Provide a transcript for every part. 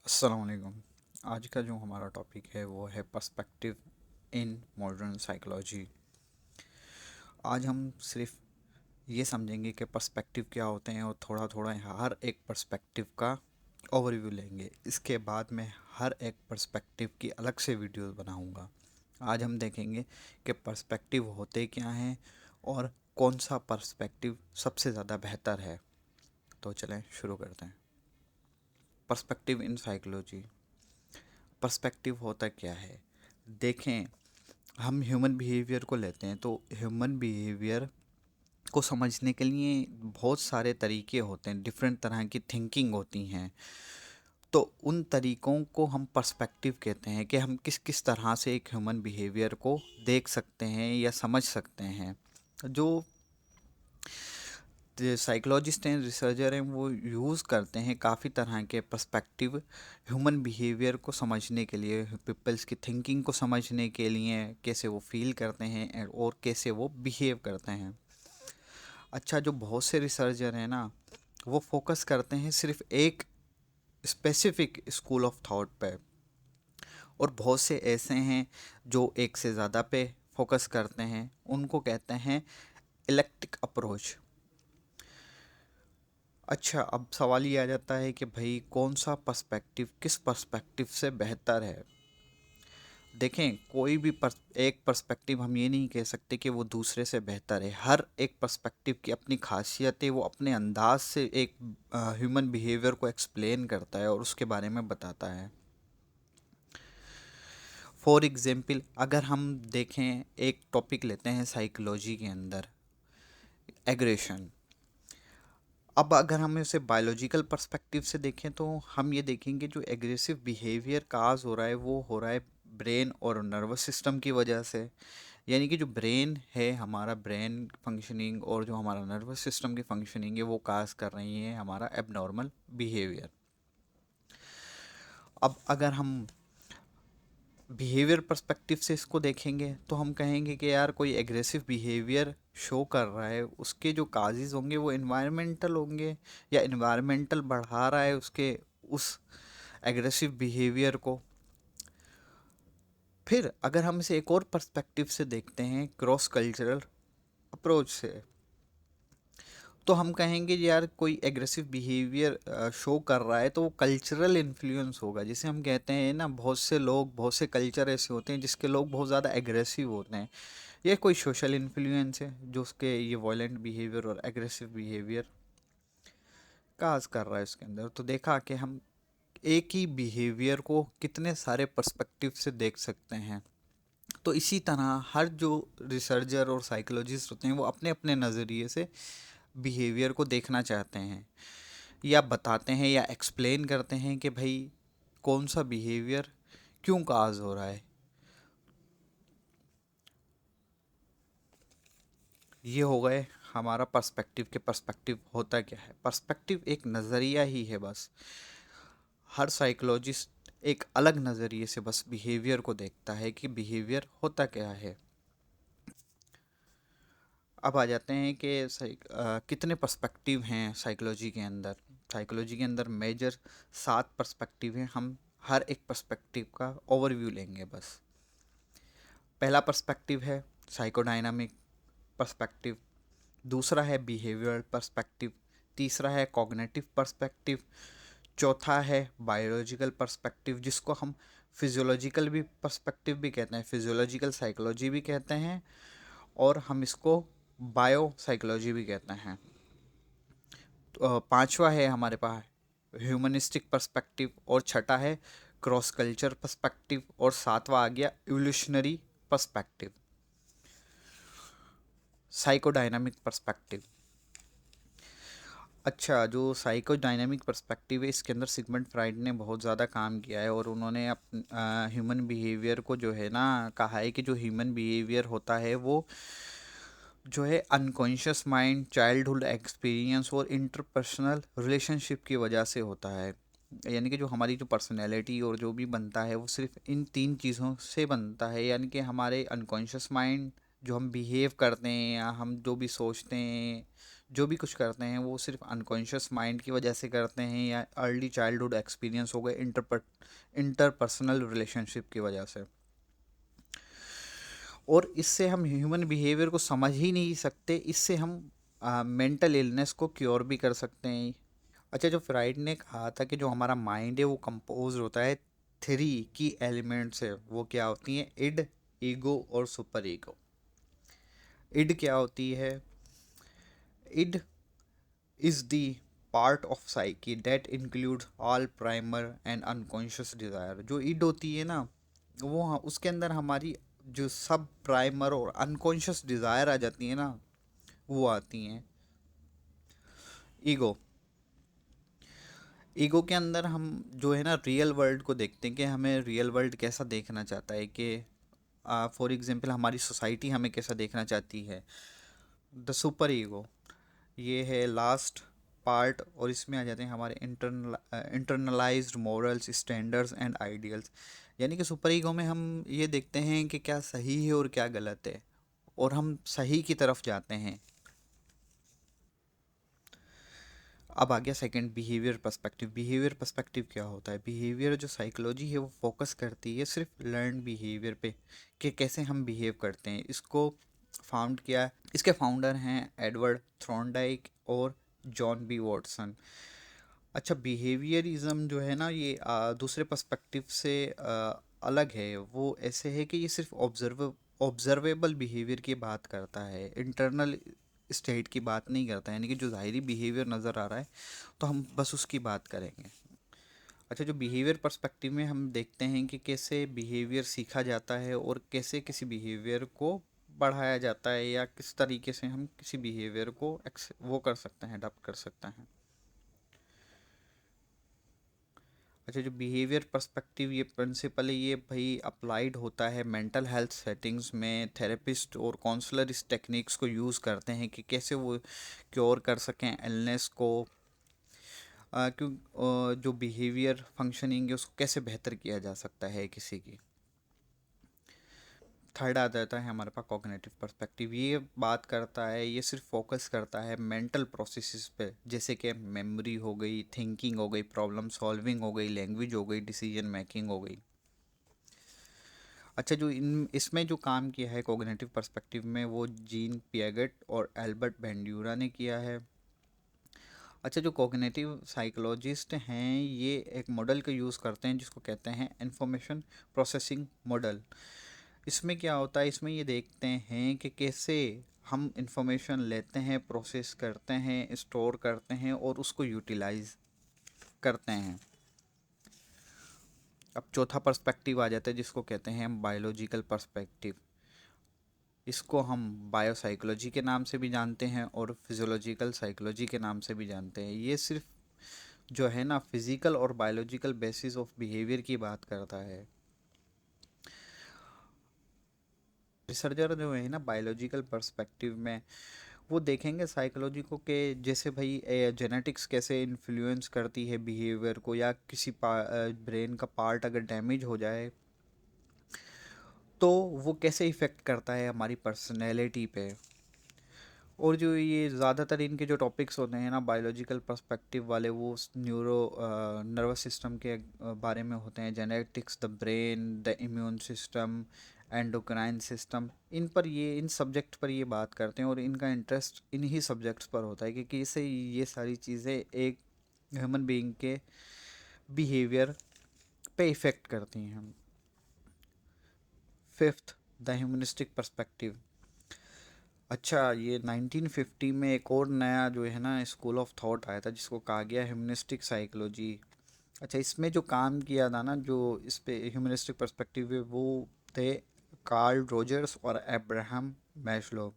अस्सलाम वालेकुम। आज का जो हमारा टॉपिक है वो है पर्सपेक्टिव इन मॉडर्न साइकोलॉजी। आज हम सिर्फ ये समझेंगे कि पर्सपेक्टिव क्या होते हैं और थोड़ा थोड़ा हर एक पर्सपेक्टिव का ओवरव्यू लेंगे। इसके बाद मैं हर एक पर्सपेक्टिव की अलग से वीडियोस बनाऊंगा। आज हम देखेंगे कि पर्सपेक्टिव होते क्या हैं और कौन सा पर्सपेक्टिव सबसे ज़्यादा बेहतर है। तो चलें शुरू करते हैं। Perspective in psychology. पर्सपेक्टिव होता क्या है? देखें, हम ह्यूमन बिहेवियर को लेते हैं तो ह्यूमन बिहेवियर को समझने के लिए बहुत सारे तरीके होते हैं, डिफरेंट तरह की थिंकिंग होती हैं। तो उन तरीकों को हम पर्सपेक्टिव कहते हैं कि हम किस किस तरह से एक ह्यूमन बिहेवियर को देख सकते हैं या समझ सकते हैं। जो साइकोलॉजिस्ट हैं, रिसर्चर हैं, वो यूज़ करते हैं काफ़ी तरह के पर्सपेक्टिव ह्यूमन बिहेवियर को समझने के लिए, पीपल्स की थिंकिंग को समझने के लिए, कैसे वो फील करते हैं और कैसे वो बिहेव करते हैं। अच्छा, जो बहुत से रिसर्चर हैं ना, वो फोकस करते हैं सिर्फ एक स्पेसिफिक स्कूल ऑफ थॉट पे, और बहुत से ऐसे हैं जो एक से ज़्यादा पे फोकस करते हैं। उनको कहते हैं इलेक्ट्रिक अप्रोच। अच्छा, अब सवाल ये आ जाता है कि भाई कौन सा पर्सपेक्टिव किस पर्सपेक्टिव से बेहतर है। देखें, कोई भी एक पर्सपेक्टिव हम ये नहीं कह सकते कि वो दूसरे से बेहतर है। हर एक पर्सपेक्टिव की अपनी खासियत है, वो अपने अंदाज से एक ह्यूमन बिहेवियर को एक्सप्लेन करता है और उसके बारे में बताता है। फॉर एग्जाम्पल, अगर हम देखें, एक टॉपिक लेते हैं साइकोलॉजी के अंदर, एग्रेशन। अब अगर हम इसे बायोलॉजिकल पर्सपेक्टिव से देखें तो हम ये देखेंगे जो एग्रेसिव बिहेवियर काज हो रहा है वो हो रहा है ब्रेन और नर्वस सिस्टम की वजह से। यानी कि जो ब्रेन है, हमारा ब्रेन फंक्शनिंग और जो हमारा नर्वस सिस्टम की फंक्शनिंग है वो काज कर रही है हमारा एबनॉर्मल बिहेवियर। अब अगर हम बिहेवियर पर्सपेक्टिव से इसको देखेंगे तो हम कहेंगे कि यार कोई एग्रेसिव बिहेवियर शो कर रहा है, उसके जो काजेज होंगे वो इन्वायरमेंटल होंगे, या इन्वायरमेंटल बढ़ा रहा है उसके उस एग्रेसिव बिहेवियर को। फिर अगर हम इसे एक और पर्सपेक्टिव से देखते हैं, क्रॉस कल्चरल अप्रोच से, तो हम कहेंगे यार कोई एग्रेसिव बिहेवियर शो कर रहा है तो वो कल्चरल इन्फ्लुएंस होगा। जिसे हम कहते हैं ना, बहुत से लोग, बहुत से कल्चर ऐसे होते हैं जिसके लोग बहुत ज़्यादा एग्रेसिव होते हैं। ये कोई सोशल इन्फ्लुएंस है जो उसके ये वायलेंट बिहेवियर और एग्रेसिव बिहेवियर काज कर रहा है उसके अंदर। तो देखा कि हम एक ही बिहेवियर को कितने सारे पर्सपेक्टिव से देख सकते हैं। तो इसी तरह हर जो रिसर्चर और साइकोलॉजिस्ट होते हैं वो अपने अपने नज़रिए से बिहेवियर को देखना चाहते हैं, या बताते हैं या एक्सप्लेन करते हैं कि भाई कौन सा बिहेवियर क्यों काज हो रहा है। ये हो गए हमारा पर्सपेक्टिव के पर्सपेक्टिव होता क्या है। पर्सपेक्टिव एक नज़रिया ही है बस। हर साइकोलॉजिस्ट एक अलग नज़रिए से बस बिहेवियर को देखता है कि बिहेवियर होता क्या है। अब आ जाते हैं कि कितने पर्सपेक्टिव हैं साइकोलॉजी के अंदर। साइकोलॉजी के अंदर मेजर 7 पर्सपेक्टिव हैं। हम हर एक पर्सपेक्टिव का ओवरव्यू लेंगे बस। पहला पर्सपेक्टिव है साइकोडायनामिक पर्सपेक्टिव। दूसरा है बिहेवियरल पर्सपेक्टिव। तीसरा है कॉग्निटिव पर्सपेक्टिव। चौथा है बायोलॉजिकल पर्सपेक्टिव, जिसको हम फिजियोलॉजिकल भी पर्सपेक्टिव भी कहते हैं, फिजियोलॉजिकल साइकोलॉजी भी कहते हैं, और हम इसको बायो साइकोलॉजी भी कहते हैं। तो पांचवा है हमारे पास ह्यूमनिस्टिक पर्सपेक्टिव, और छठा है क्रॉस कल्चर पर्सपेक्टिव, और सातवां आ गया इवोल्यूशनरी पर्सपेक्टिव, साइकोडायनामिक पर्सपेक्टिव। अच्छा, जो साइको डायनामिक पर्सपेक्टिव है इसके अंदर सिगमंड फ्राइड ने बहुत ज़्यादा काम किया है, और उन्होंने ह्यूमन बिहेवियर को जो है ना, कहा है कि जो ह्यूमन बिहेवियर होता है वो जो है अनकॉन्शियस माइंड, चाइल्डहुड एक्सपीरियंस और इंटरपर्सनल रिलेशनशिप की वजह से होता है। यानी कि जो हमारी जो पर्सनैलिटी और जो भी बनता है वो सिर्फ इन 3 चीज़ों से बनता है। यानी कि हमारे अनकॉन्शियस माइंड, जो हम बिहेव करते हैं या हम जो भी सोचते हैं, जो भी कुछ करते हैं वो सिर्फ अनकॉन्शियस माइंड की वजह से करते हैं या अर्ली चाइल्डहुड एक्सपीरियंस हो गए, इंटरपर्सनल रिलेशनशिप की वजह से। और इससे हम ह्यूमन बिहेवियर को समझ ही नहीं सकते, इससे हम मेंटल इलनेस को क्योर भी कर सकते हैं। अच्छा, जो फ्राइड ने कहा था कि जो हमारा माइंड है वो कंपोज होता है थ्री की एलिमेंट्स है, वो क्या होती हैं? इड, ईगो और सुपर ईगो। इड क्या होती है? Id is the part of psyche that includes all primer and unconscious desire। जो id होती है ना, वो उसके अंदर हमारी जो सब प्राइमर और अनकॉन्शियस डिज़ायर आ जाती है ना, वो आती हैं। ईगो, ईगो के अंदर हम जो है ना रियल वर्ल्ड को देखते हैं कि हमें रियल वर्ल्ड कैसा देखना चाहता है, कि फॉर एग्जांपल हमारी सोसाइटी हमें कैसा देखना चाहती है। द सुपर ईगो, ये है लास्ट पार्ट, और इसमें आ जाते हैं हमारे internalised morals, standards and ideals. यानी कि सुपर ईगो में हम ये देखते हैं कि क्या सही है और क्या गलत है, और हम सही की तरफ जाते हैं। अब आ गया second, behaviour perspective. Behaviour perspective क्या होता है? बिहेवियर जो साइकोलॉजी है वो फोकस करती है सिर्फ लर्न बिहेवियर पे, कि कैसे हम बिहेव करते हैं। इसको फाउंड किया, इसके फाउंडर हैं एडवर्ड थॉर्नडाइक और जॉन बी वॉटसन। अच्छा, बिहेवियरिज्म जो है ना, ये दूसरे पर्सपेक्टिव से अलग है। वो ऐसे है कि ये सिर्फ ऑब्जर्वेबल बिहेवियर की बात करता है, इंटरनल स्टेट की बात नहीं करता है। यानी कि जो ज़ाहिरी बिहेवियर नज़र आ रहा है तो हम बस उसकी बात करेंगे। अच्छा, जो बिहेवियर पर्सपेक्टिव में हम देखते हैं कि कैसे बिहेवियर सीखा जाता है और कैसे किसी बिहेवियर को बढ़ाया जाता है, या किस तरीके से हम किसी बिहेवियर को वो कर सकते हैं, अडॉप्ट कर सकते हैं। अच्छा, जो बिहेवियर पर्सपेक्टिव ये प्रिंसिपल है, ये भाई अप्लाइड होता है मेंटल हेल्थ सेटिंग्स में। थेरेपिस्ट और काउंसलर इस टेक्निक्स को यूज़ करते हैं कि कैसे वो क्योर कर सकें इलनेस को। जो बिहेवियर फंक्शनिंग है उसको कैसे बेहतर किया जा सकता है किसी की। थर्ड आ जाता है हमारे पास कॉग्निटिव पर्सपेक्टिव। ये बात करता है, ये सिर्फ फोकस करता है मेंटल प्रोसेसेस पे, जैसे कि मेमोरी हो गई, थिंकिंग हो गई, प्रॉब्लम सॉल्विंग हो गई, लैंग्वेज हो गई, डिसीजन मेकिंग हो गई। अच्छा, जो इन इसमें जो काम किया है कॉग्निटिव पर्सपेक्टिव में, वो जीन पियागेट और एल्बर्ट बेंड्यूरा ने किया है। अच्छा, जो कॉग्निटिव साइकोलॉजिस्ट हैं ये एक मॉडल का यूज़ करते हैं जिसको कहते हैं इंफॉर्मेशन प्रोसेसिंग मॉडल। इसमें क्या होता है? इसमें ये देखते हैं कि कैसे हम इंफॉर्मेशन लेते हैं, प्रोसेस करते हैं, स्टोर करते हैं और उसको यूटिलाइज करते हैं। अब चौथा पर्सपेक्टिव आ जाता है जिसको कहते हैं हम बायोलॉजिकल पर्सपेक्टिव। इसको हम बायोसाइकोलॉजी के नाम से भी जानते हैं और फिजियोलॉजिकल साइकोलॉजी के नाम से भी जानते हैं। ये सिर्फ जो है ना फिजिकल और बायोलॉजिकल बेसिस ऑफ बिहेवियर की बात करता है। रिसर्चर जो है ना बायोलॉजिकल पर्सपेक्टिव में, वो देखेंगे साइकोलॉजी को कि जैसे भाई जेनेटिक्स कैसे इन्फ्लुएंस करती है बिहेवियर को, या किसी ब्रेन का पार्ट अगर डैमेज हो जाए तो वो कैसे इफ़ेक्ट करता है हमारी पर्सनैलिटी पे। और जो ये ज़्यादातर इनके जो टॉपिक्स होते हैं ना बायोलॉजिकल पर्सपेक्टिव वाले, वो न्यूरो नर्वस सिस्टम के बारे में होते हैं। Genetics, the brain, the immune system, endocrine system, इन पर ये इन सब्जेक्ट पर ये बात करते हैं, और इनका इंटरेस्ट इन्हीं सब्जेक्ट्स पर होता है कि कैसे ये सारी चीज़ें एक ह्यूमन बीइंग के बिहेवियर पे इफ़ेक्ट करती हैं। Fifth, the humanistic perspective. अच्छा, ये 1950 में एक और नया जो है ना स्कूल ऑफ थॉट आया था जिसको कहा गया ह्यूमनिस्टिक साइकोलॉजी। अच्छा, इसमें जो काम किया था ना, जो इस पे ह्यूमनिस्टिक पर्सपेक्टिव है, वो थे कार्ल रोजर्स और अब्राहम मैस्लो।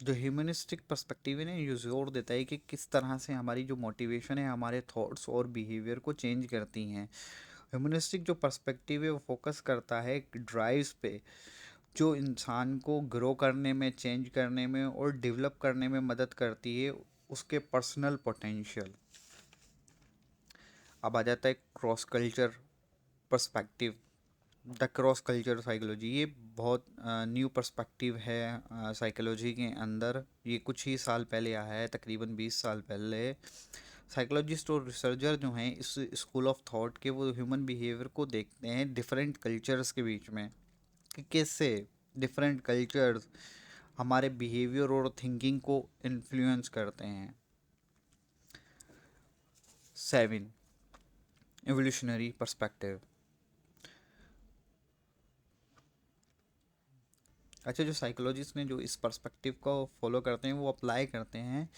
जो ह्यूमनिस्टिक पर्सपेक्टिव है ना, ये जोर देता है कि किस तरह से हमारी जो मोटिवेशन है हमारे थॉट्स और बिहेवियर को चेंज करती हैं। ह्यूमनिस्टिक जो पर्सपेक्टिव है वो फोकस करता है ड्राइव्स पे, जो इंसान को ग्रो करने में, चेंज करने में और डेवलप करने में मदद करती है, उसके पर्सनल पोटेंशियल। अब आ जाता है cross culture perspective. The cross culture psychology, ये बहुत न्यू पर्सपेक्टिव है साइकोलॉजी के अंदर। ये कुछ ही साल पहले आया है, तकरीबन 20 साल पहले। साइकोलॉजिस्ट और रिसर्चर जो हैं इस स्कूल ऑफ थॉट के, वो ह्यूमन बिहेवियर को देखते हैं डिफरेंट कल्चर्स के बीच में, कि कैसे डिफरेंट कल्चर्स हमारे बिहेवियर और थिंकिंग को इन्फ्लुएंस करते हैं। 7 एवोल्यूशनरी पर्सपेक्टिव। अच्छा, जो साइकोलॉजिस्ट ने जो इस पर्सपेक्टिव को फॉलो करते हैं, वो अप्लाई करते हैं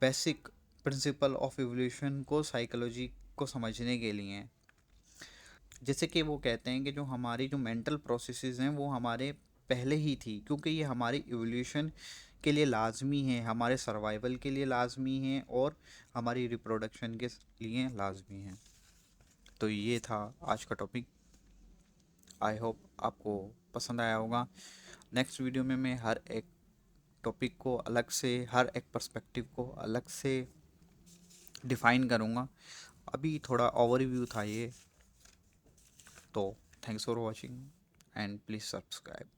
बेसिक प्रिंसिपल ऑफ एवोल्यूशन को साइकोलॉजी को समझने के लिए। जैसे कि वो कहते हैं कि जो हमारी जो मेंटल प्रोसेसेस हैं वो हमारे पहले ही थी, क्योंकि ये हमारी एवोल्यूशन के लिए लाजमी है, हमारे सर्वाइवल के लिए लाजमी है और हमारी रिप्रोडक्शन के लिए लाजमी है। तो ये था आज का टॉपिक। आई होप आपको पसंद आया होगा। नेक्स्ट वीडियो में मैं हर एक टॉपिक को अलग से, हर एक पर्सपेक्टिव को अलग से डिफ़ाइन करूँगा। अभी थोड़ा ओवरव्यू था ये। तो thanks for watching and please subscribe.